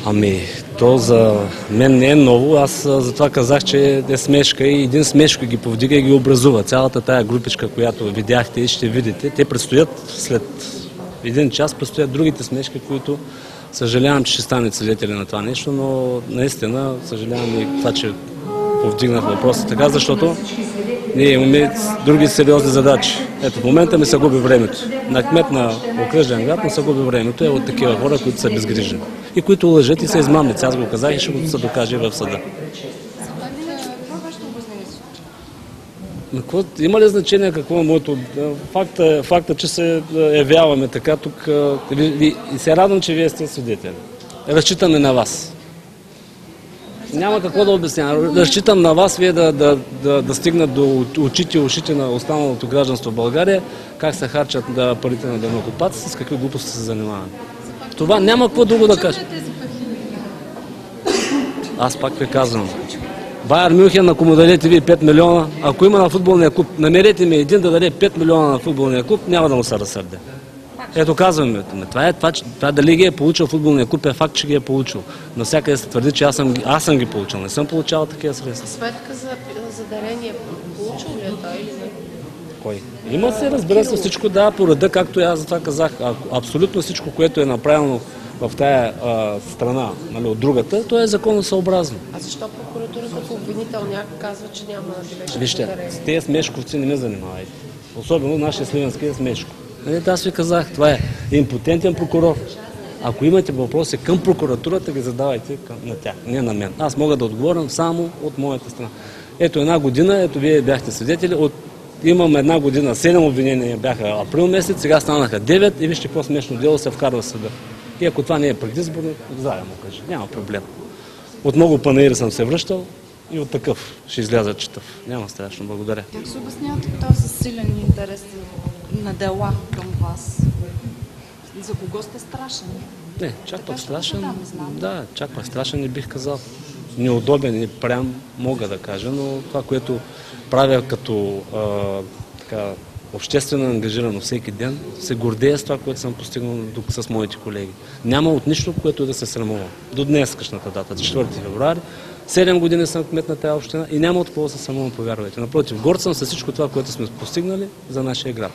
Ами, то за мен не е ново. Аз затова казах, че е смешка и един смешка ги повдига и ги образува. Цялата тая групичка, която видяхте и ще видите, те предстоят след един час, предстоят другите смешки, които съжалявам, че ще станат свидетели на това нещо, но наистина съжалявам и това, че повдигнах въпроса така, защото ние имаме други сериозни задачи. Ето, в момента ми се губи времето. На кмет на окръжен град ми се губи времето е от такива хора, които са безгрижни и които лъжат и са измамници. Аз го казах и ще го се докаже в съда. Има ли значение какво е моето? Факта, че се явяваме така тук и се радвам, че вие сте свидетели. Разчитаме на вас. Няма какво да обяснявам. Разчитам на вас, вие да стигнат до очите и ушите на останалото гражданство в България, как се харчат парите на данъкоплатците, с какви глупости се занимаваме. Това няма какво друго да кажа. Аз пак ви казвам. Байер Мюнхен, ако му дадете вие 5 милиона, ако има на футболния клуб, намерете ми един да даде 5 милиона на футболния клуб, няма да му се разсърдя. Ето казваме, това дали ги е получил футболния клуб е факт, че ги е получил. Навсякъде се твърди, че аз съм ги получил, не съм получавал такива средства. Сметка за дарение получил ли е той или не? Кой? Има се, разбира се, всичко да, по реда, както аз за това казах. Абсолютно всичко, което е направено в тая страна, нали, от другата, то е законосъобразно. А защо прокуратурата в обвинителния казва, че няма дивечно дарение? Вижте, с тези смешковци не ме занимавайте. Особено нашия сливенски е смешко. Аз ви казах, това е импотентен прокурор. Ако имате въпроси към прокуратурата, ги задавайте на тях, не на мен. Аз мога да отговоря само от моята страна. Ето една година, ето вие бяхте свидетели, имам една година, 7 обвинения бяха април месец, сега станаха 9 и вижте какво смешно дело се вкарва в съда. И ако това не е предизборно, заедно му кажа, няма проблем. От много панаири съм се връщал и от такъв ще изляза читав. Няма страшно, благодаря. Как се обяснявате този силен интерес на дела към вас? За кого сте страшен? Не, чак пък страшен. Да, чак пък страшен не бих казал. Неудобен и прям мога да кажа, но това, което правя като обществено ангажирано всеки ден, се гордея с това, което съм постигнал тук с моите колеги. Няма от нищо, което да се срамувам. До днескашната дата, 4 февруари, 7 години съм кмет на тази община и няма от какво да се срамувам, повярвайте. Напротив, горд съм с всичко това, което сме постигнали за нашия град.